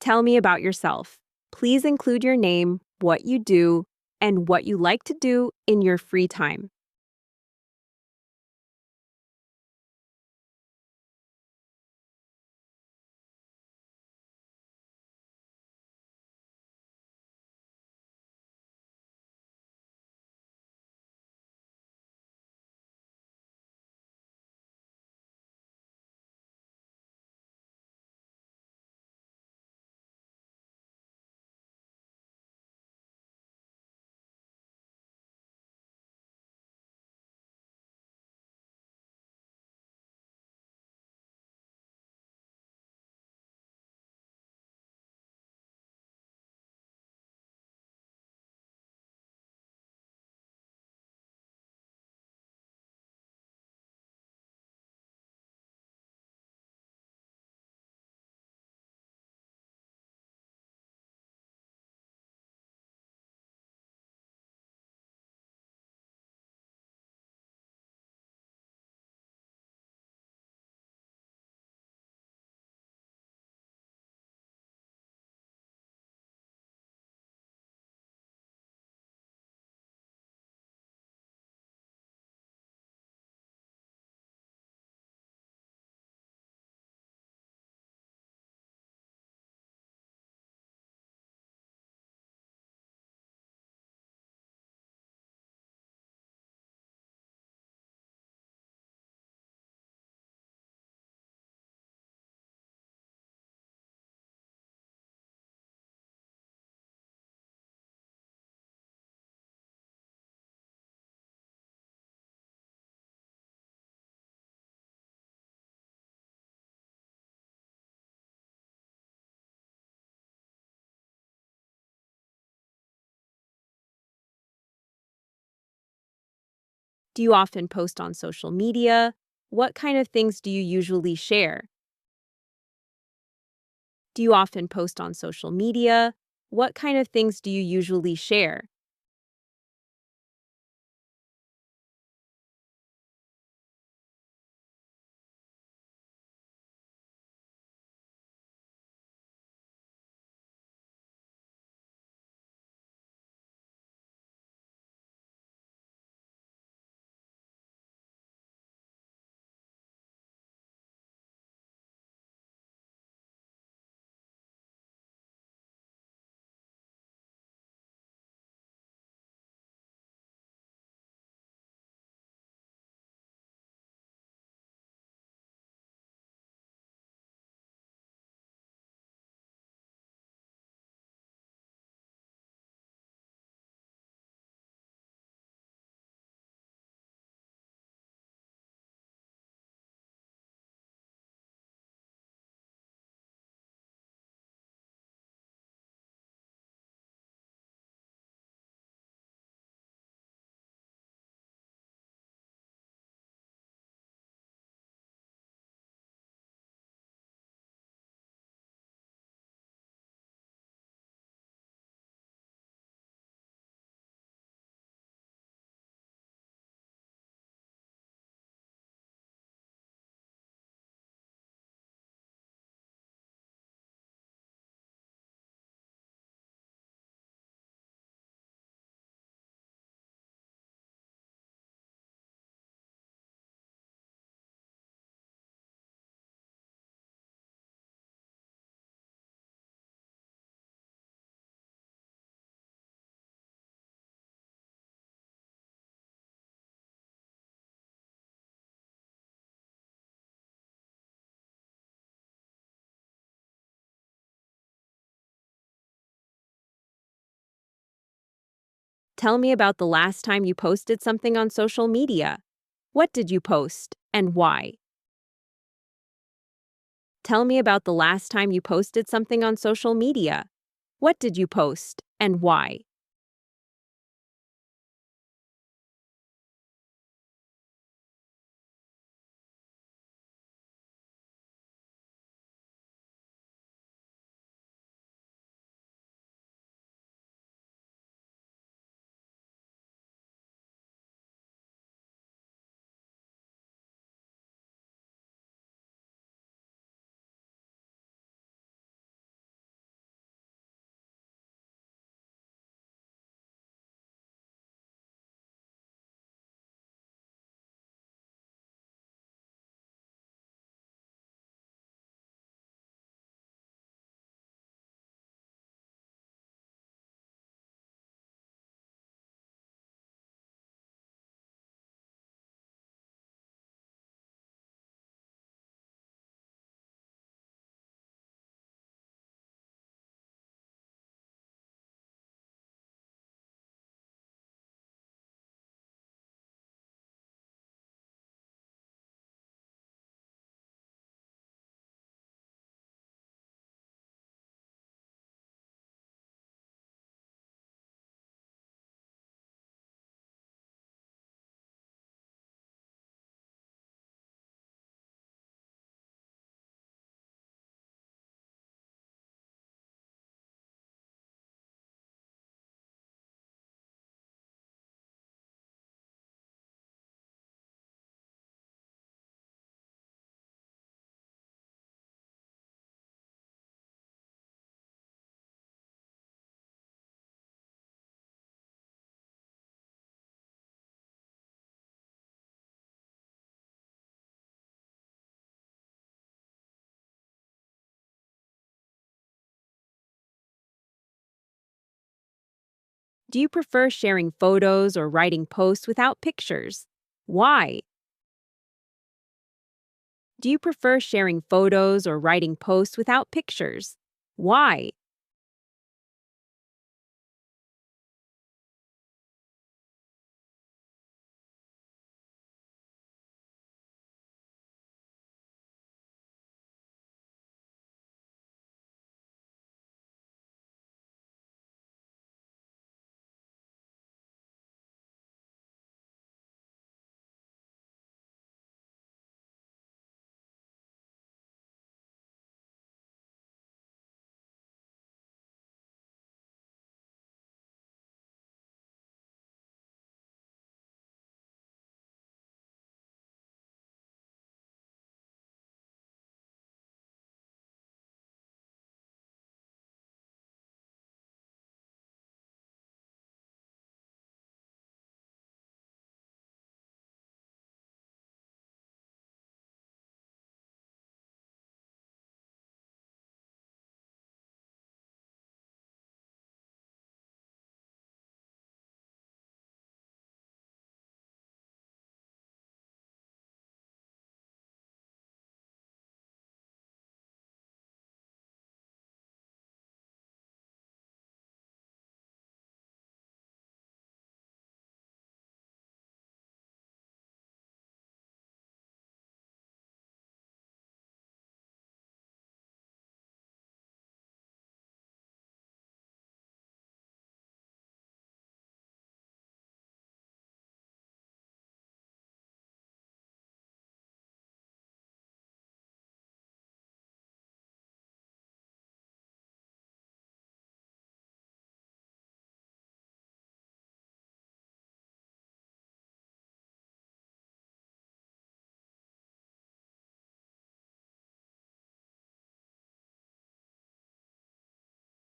Tell me about yourself. Please include your name, what you do, and what you like to do in your free time. Do you often post on social media? What kind of things do you usually share? Do you often post on social media? What kind of things do you usually share? Tell me about the last time you posted something on social media. What did you post and why? Tell me about the last time you posted something on social media. What did you post and why? Do you prefer sharing photos or writing posts without pictures? Why? Do you prefer sharing photos or writing posts without pictures? Why?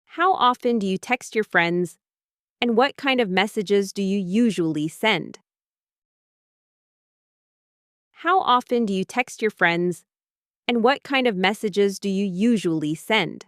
How often do you text your friends, and what kind of messages do you usually send? How often do you text your friends, and what kind of messages do you usually send?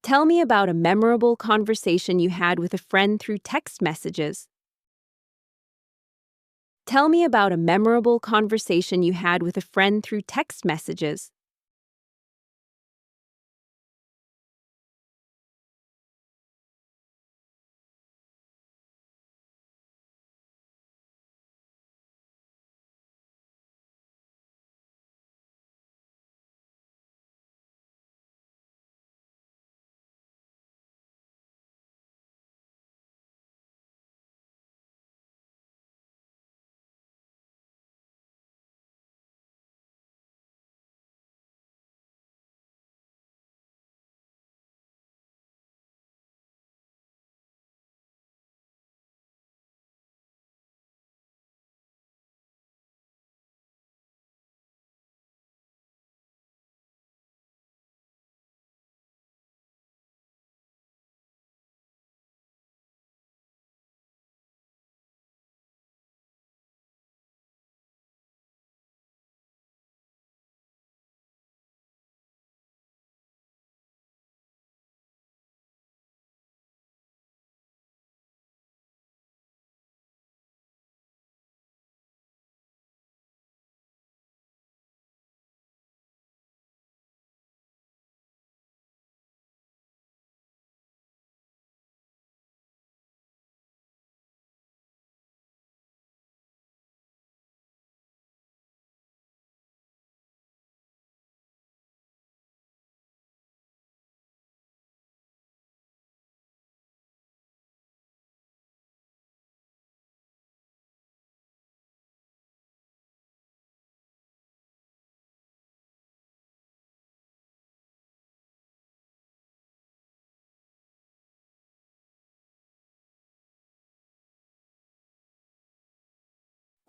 Tell me about a memorable conversation you had with a friend through text messages. Tell me about a memorable conversation you had with a friend through text messages.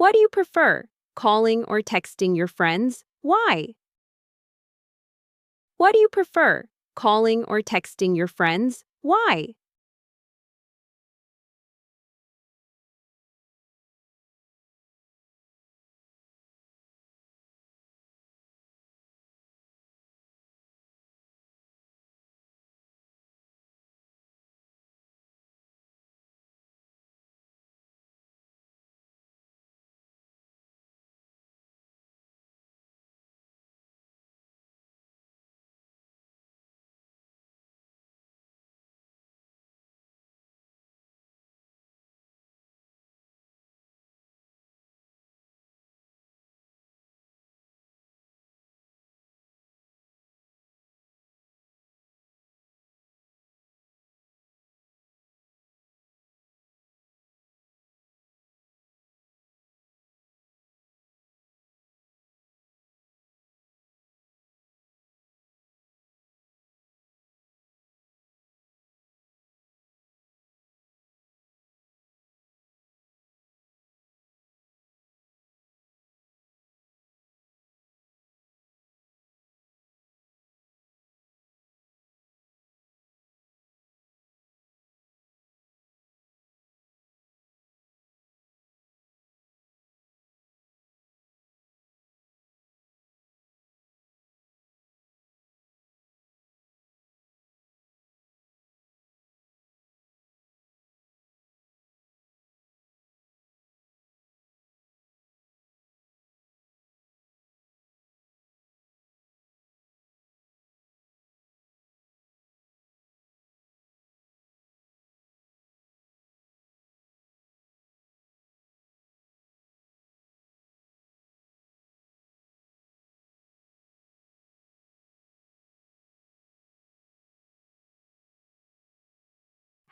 What do you prefer, calling or texting your friends? Why? What do you prefer, calling or texting your friends? Why?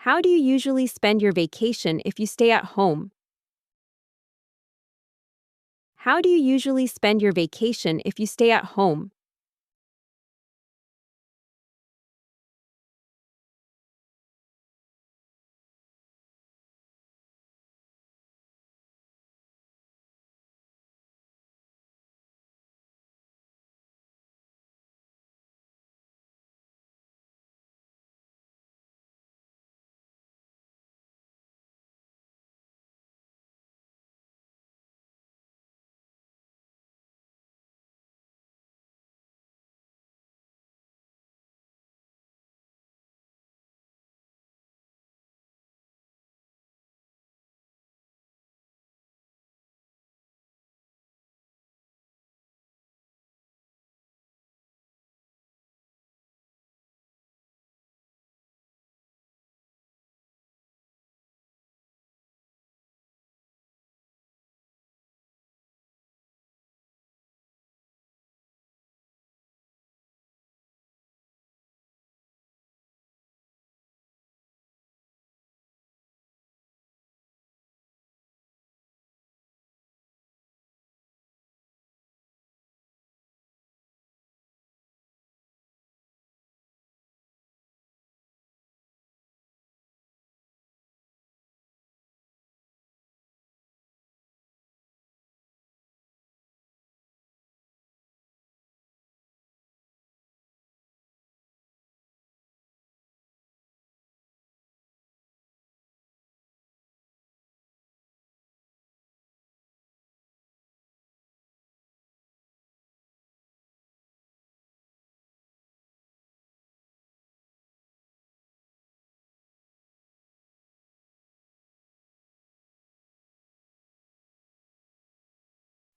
How do you usually spend your vacation if you stay at home? How do you usually spend your vacation if you stay at home?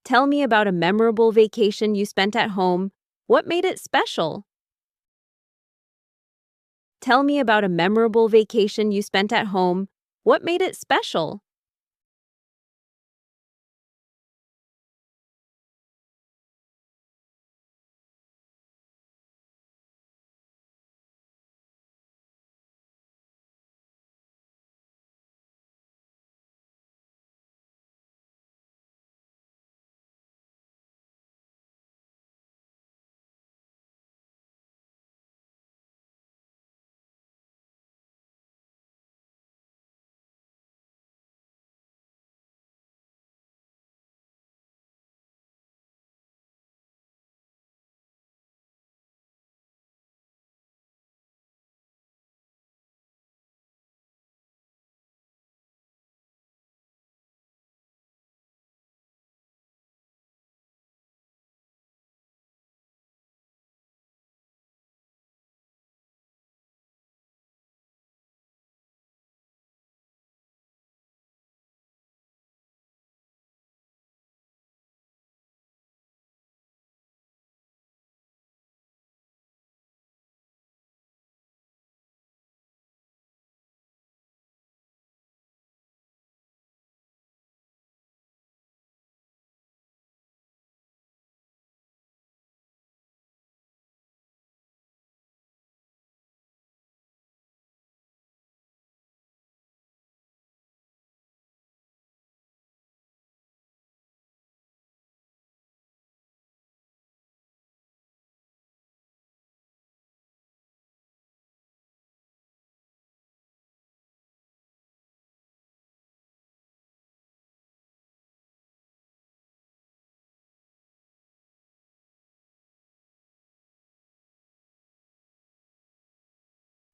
Tell me about a memorable vacation you spent at home. What made it special? Tell me about a memorable vacation you spent at home. What made it special?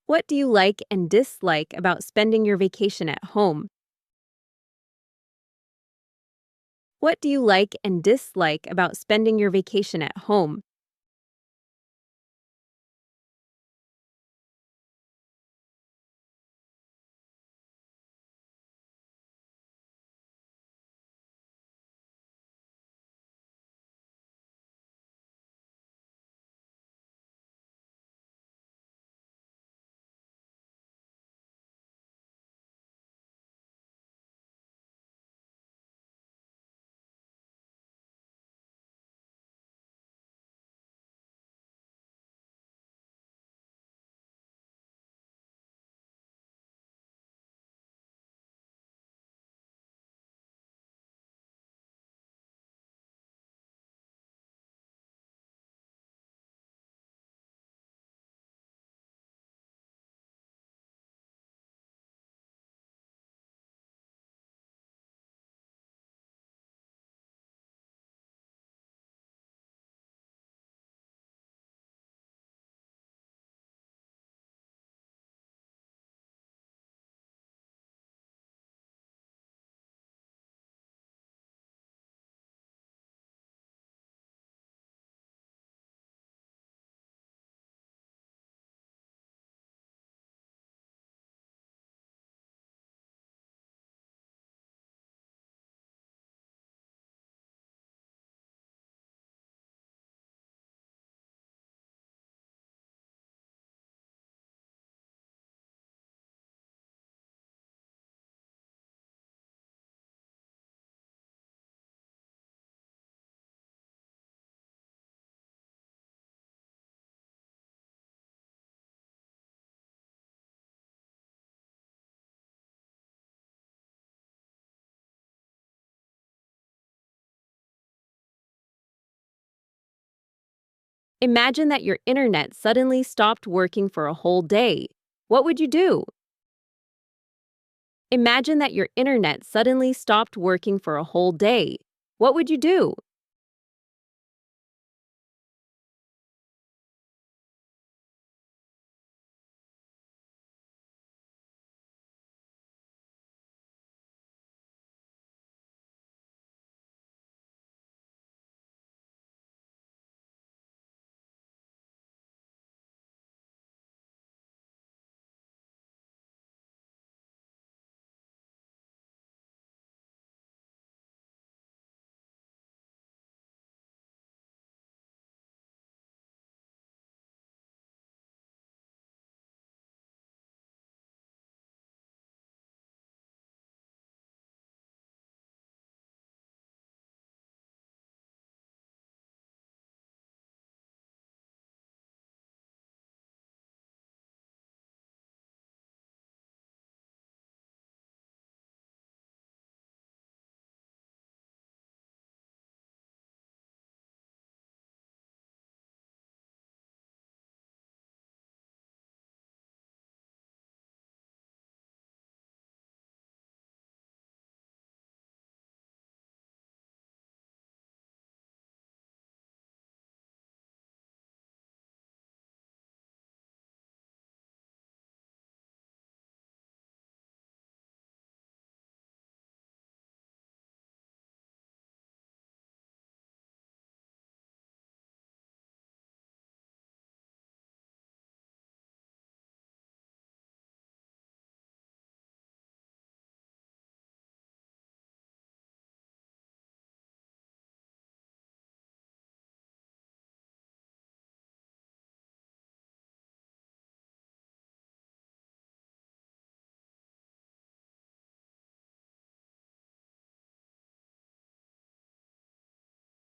What do you like and dislike about spending your vacation at home? What do you like and dislike about spending your vacation at home? Imagine that your internet suddenly stopped working for a whole day. What would you do? Imagine that your internet suddenly stopped working for a whole day. What would you do?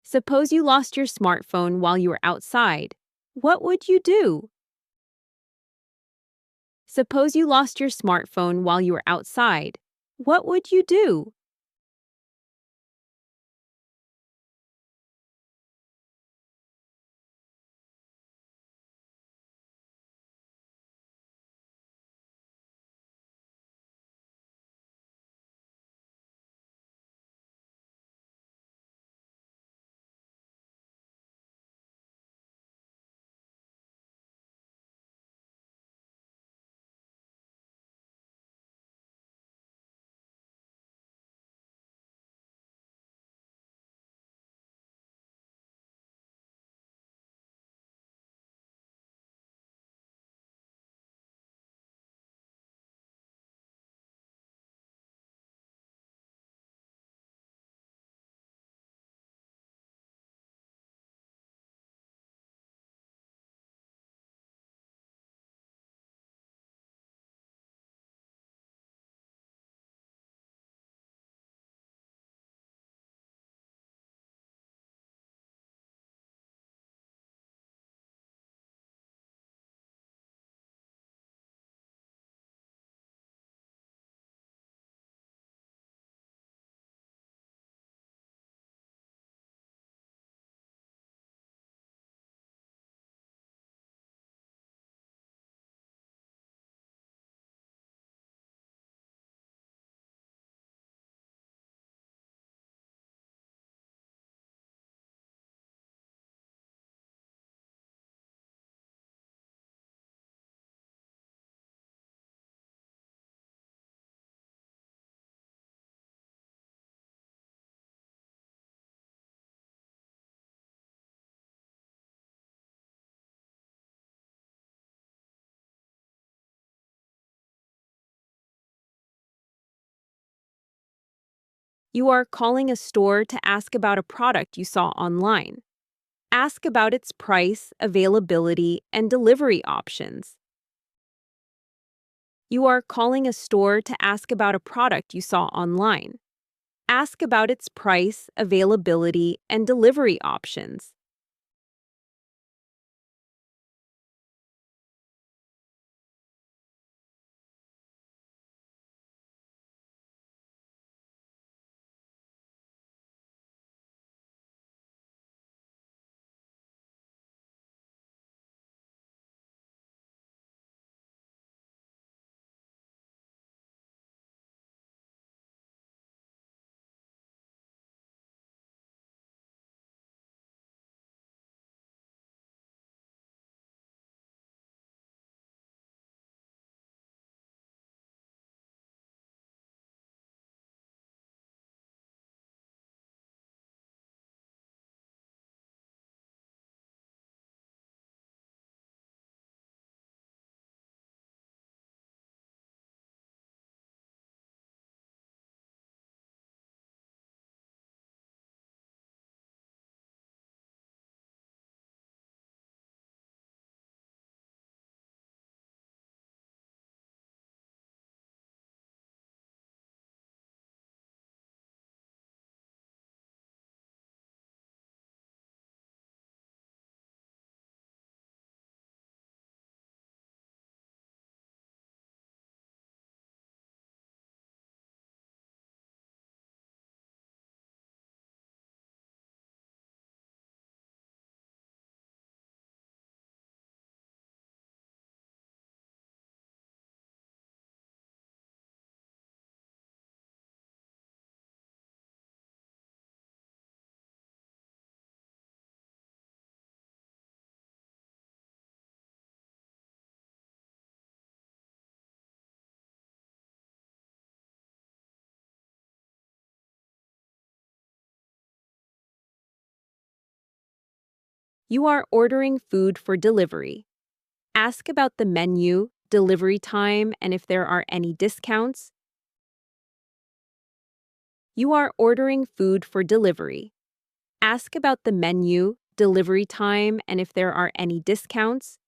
Suppose you lost your smartphone while you were outside. What would you do? Suppose you lost your smartphone while you were outside. What would you do? You are calling a store to ask about a product you saw online. Ask about its price, availability, and delivery options. You are calling a store to ask about a product you saw online. Ask about its price, availability, and delivery options. You are ordering food for delivery. Ask about the menu, delivery time, and if there are any discounts. You are ordering food for delivery. Ask about the menu, delivery time, and if there are any discounts.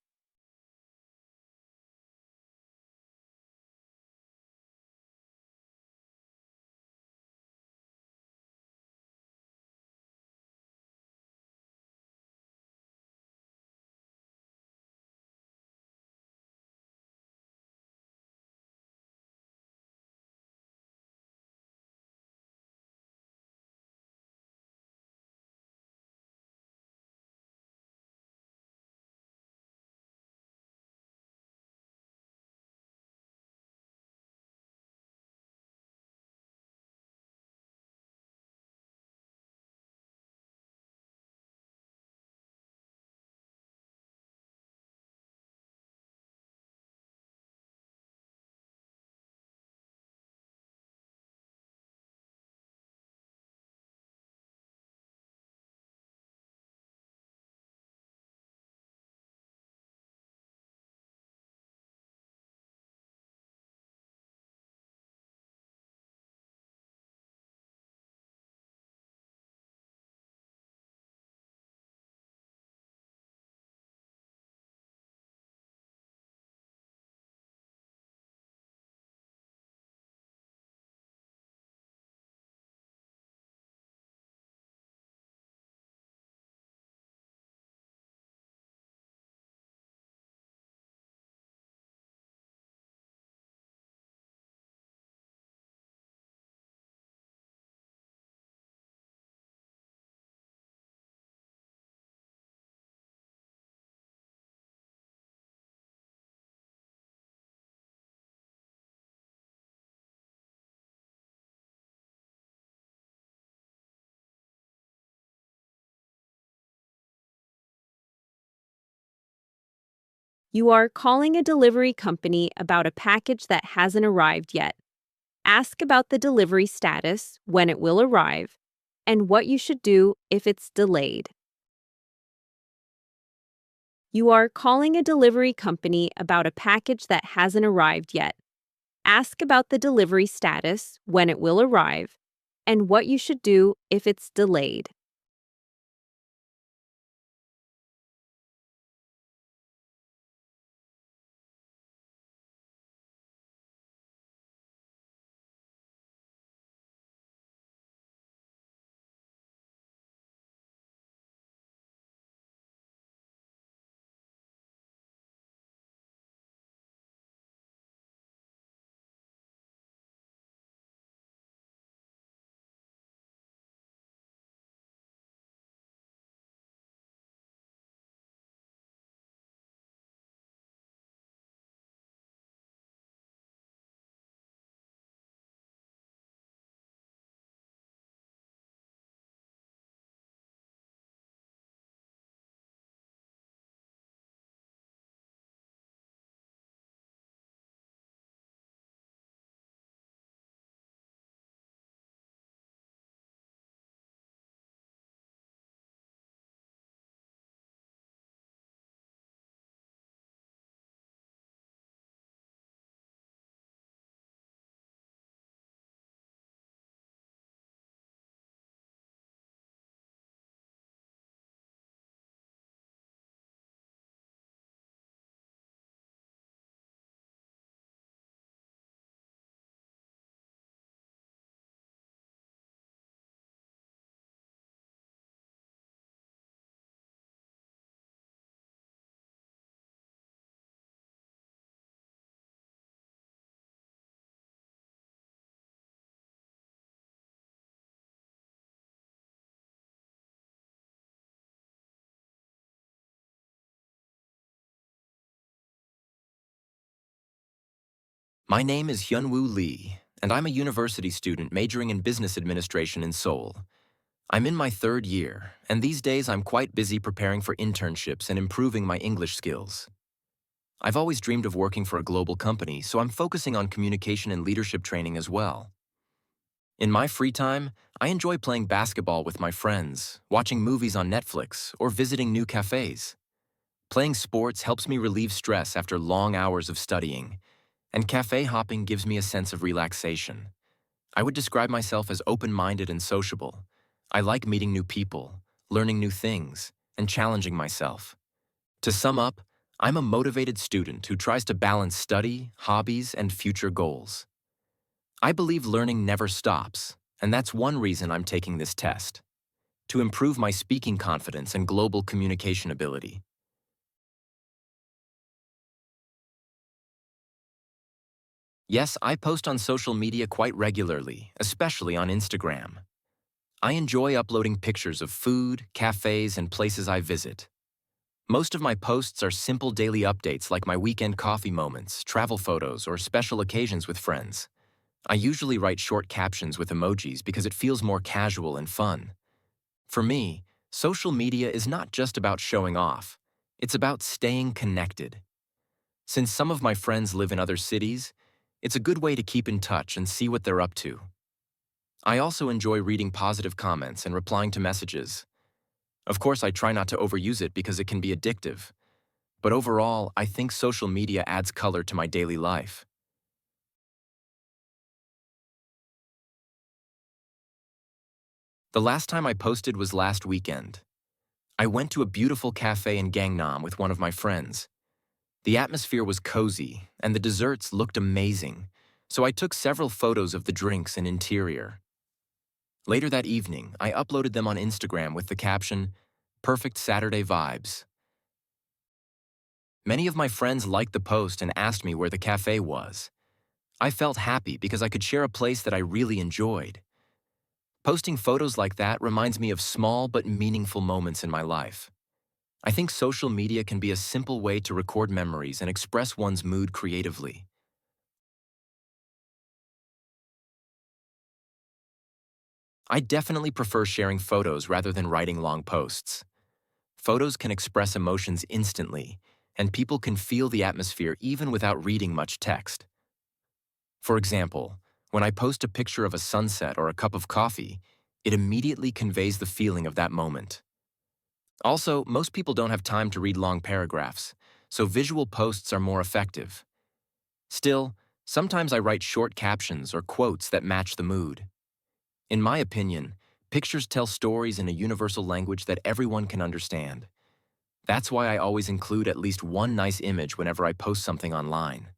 You are calling a delivery company about a package that hasn't arrived yet. Ask about the delivery status, when it will arrive, and what you should do if it's delayed. You are calling a delivery company about a package that hasn't arrived yet. Ask about the delivery status, when it will arrive, and what you should do if it's delayed. My name is Hyunwoo Lee, and I'm a university student majoring in business administration in Seoul. I'm in my third year, and these days I'm quite busy preparing for internships and improving my English skills. I've always dreamed of working for a global company, so I'm focusing on communication and leadership training as well. In my free time, I enjoy playing basketball with my friends, watching movies on Netflix, or visiting new cafes. Playing sports helps me relieve stress after long hours of studying, and cafe hopping gives me a sense of relaxation. I would describe myself as open-minded and sociable. I like meeting new people, learning new things, and challenging myself. To sum up, I'm a motivated student who tries to balance study, hobbies, and future goals. I believe learning never stops, and that's one reason I'm taking this test. To improve my speaking confidence and global communication ability. Yes, I post on social media quite regularly, especially on Instagram. I enjoy uploading pictures of food, cafes, and places I visit. Most of my posts are simple daily updates like my weekend coffee moments, travel photos, or special occasions with friends. I usually write short captions with emojis because it feels more casual and fun. For me, social media is not just about showing off. It's about staying connected. Since some of my friends live in other cities, it's a good way to keep in touch and see what they're up to. I also enjoy reading positive comments and replying to messages. Of course, I try not to overuse it because it can be addictive. But overall, I think social media adds color to my daily life. The last time I posted was last weekend. I went to a beautiful cafe in Gangnam with one of my friends. The atmosphere was cozy, and the desserts looked amazing, so I took several photos of the drinks and interior. Later that evening, I uploaded them on Instagram with the caption, "Perfect Saturday Vibes." Many of my friends liked the post and asked me where the cafe was. I felt happy because I could share a place that I really enjoyed. Posting photos like that reminds me of small but meaningful moments in my life. I think social media can be a simple way to record memories and express one's mood creatively. I definitely prefer sharing photos rather than writing long posts. Photos can express emotions instantly, and people can feel the atmosphere even without reading much text. For example, when I post a picture of a sunset or a cup of coffee, it immediately conveys the feeling of that moment. Also, most people don't have time to read long paragraphs, so visual posts are more effective. Still, sometimes I write short captions or quotes that match the mood. In my opinion, pictures tell stories in a universal language that everyone can understand. That's why I always include at least one nice image whenever I post something online.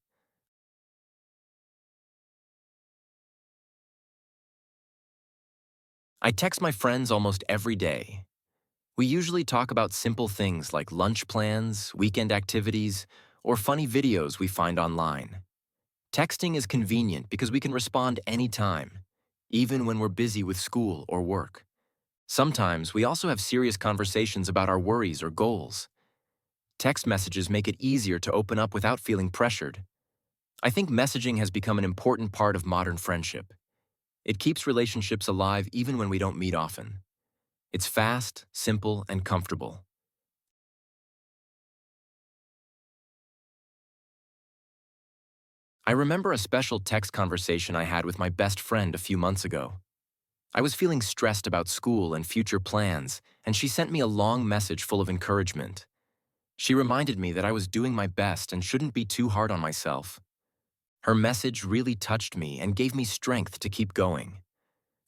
I text my friends almost every day. We usually talk about simple things like lunch plans, weekend activities, or funny videos we find online. Texting is convenient because we can respond anytime, even when we're busy with school or work. Sometimes we also have serious conversations about our worries or goals. Text messages make it easier to open up without feeling pressured. I think messaging has become an important part of modern friendship. It keeps relationships alive even when we don't meet often. It's fast, simple, and comfortable. I remember a special text conversation I had with my best friend a few months ago. I was feeling stressed about school and future plans, and she sent me a long message full of encouragement. She reminded me that I was doing my best and shouldn't be too hard on myself. Her message really touched me and gave me strength to keep going.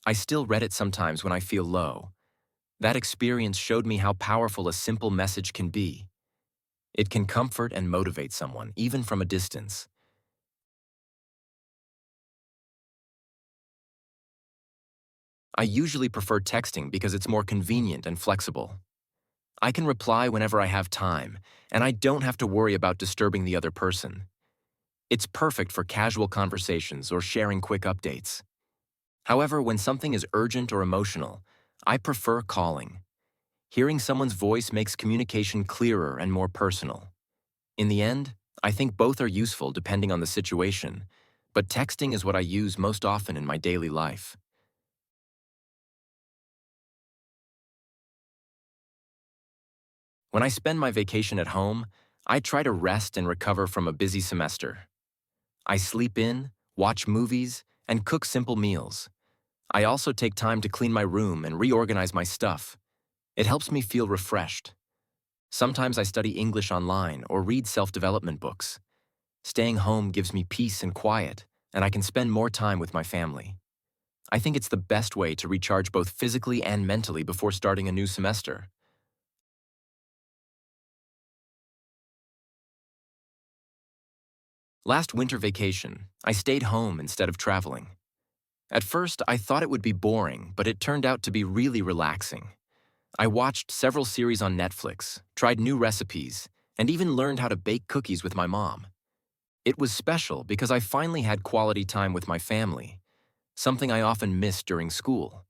I still read it sometimes when I feel low. That experience showed me how powerful a simple message can be. It can comfort and motivate someone, even from a distance. I usually prefer texting because it's more convenient and flexible. I can reply whenever I have time, and I don't have to worry about disturbing the other person. It's perfect for casual conversations or sharing quick updates. However, when something is urgent or emotional, I prefer calling. Hearing someone's voice makes communication clearer and more personal. In the end, I think both are useful depending on the situation, but texting is what I use most often in my daily life. When I spend my vacation at home, I try to rest and recover from a busy semester. I sleep in, watch movies, and cook simple meals. I also take time to clean my room and reorganize my stuff. It helps me feel refreshed. Sometimes I study English online or read self-development books. Staying home gives me peace and quiet, and I can spend more time with my family. I think it's the best way to recharge both physically and mentally before starting a new semester. Last winter vacation, I stayed home instead of traveling. At first, I thought it would be boring, but it turned out to be really relaxing. I watched several series on Netflix, tried new recipes, and even learned how to bake cookies with my mom. It was special because I finally had quality time with my family, something I often missed during school.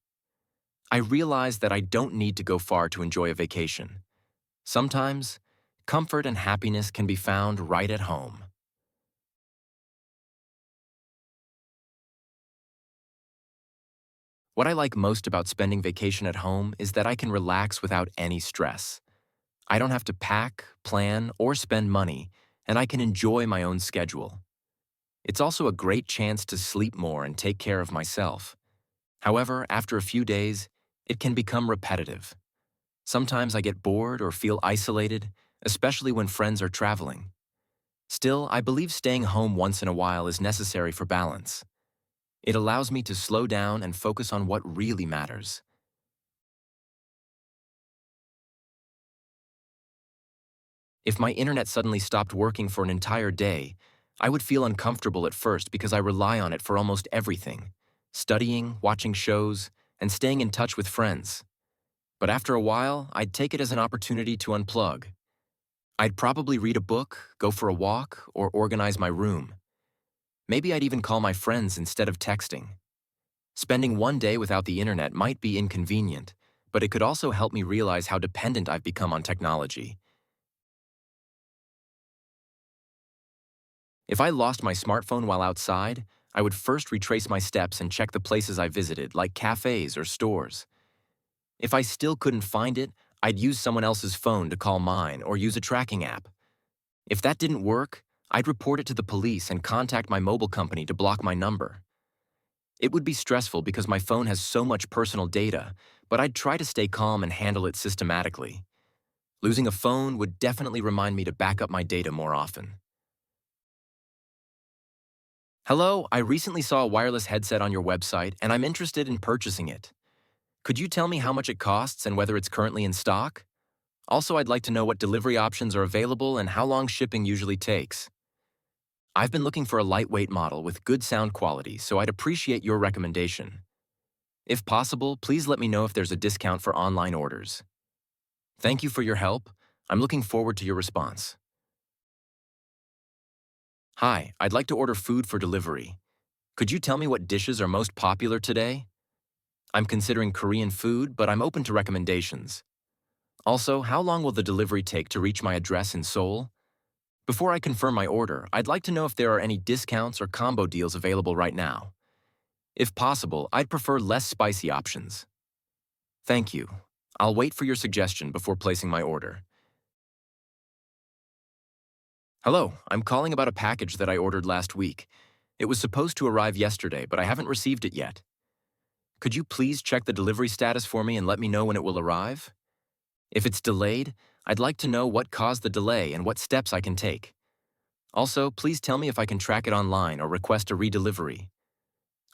I realized that I don't need to go far to enjoy a vacation. Sometimes, comfort and happiness can be found right at home. What I like most about spending vacation at home is that I can relax without any stress. I don't have to pack, plan, or spend money, and I can enjoy my own schedule. It's also a great chance to sleep more and take care of myself. However, after a few days, it can become repetitive. Sometimes I get bored or feel isolated, especially when friends are traveling. Still, I believe staying home once in a while is necessary for balance. It allows me to slow down and focus on what really matters. If my internet suddenly stopped working for an entire day, I would feel uncomfortable at first because I rely on it for almost everything: studying, watching shows, and staying in touch with friends. But after a while, I'd take it as an opportunity to unplug. I'd probably read a book, go for a walk, or organize my room. Maybe I'd even call my friends instead of texting. Spending one day without the internet might be inconvenient, but it could also help me realize how dependent I've become on technology. If I lost my smartphone while outside, I would first retrace my steps and check the places I visited, like cafes or stores. If I still couldn't find it, I'd use someone else's phone to call mine or use a tracking app. If that didn't work, I'd report it to the police and contact my mobile company to block my number. It would be stressful because my phone has so much personal data, but I'd try to stay calm and handle it systematically. Losing a phone would definitely remind me to back up my data more often. Hello, I recently saw a wireless headset on your website and I'm interested in purchasing it. Could you tell me how much it costs and whether it's currently in stock? Also, I'd like to know what delivery options are available and how long shipping usually takes. I've been looking for a lightweight model with good sound quality, so I'd appreciate your recommendation. If possible, please let me know if there's a discount for online orders. Thank you for your help. I'm looking forward to your response. Hi, I'd like to order food for delivery. Could you tell me what dishes are most popular today? I'm considering Korean food, but I'm open to recommendations. Also, how long will the delivery take to reach my address in Seoul? Before I confirm my order, I'd like to know if there are any discounts or combo deals available right now. If possible, I'd prefer less spicy options. Thank you. I'll wait for your suggestion before placing my order. Hello, I'm calling about a package that I ordered last week. It was supposed to arrive yesterday, but I haven't received it yet. Could you please check the delivery status for me and let me know when it will arrive? If it's delayed, I'd like to know what caused the delay and what steps I can take. Also, please tell me if I can track it online or request a redelivery.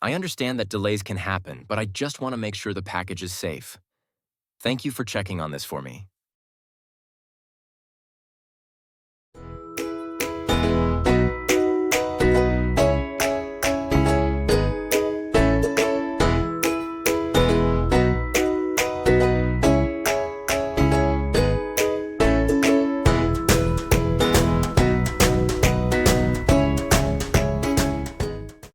I understand that delays can happen, but I just want to make sure the package is safe. Thank you for checking on this for me.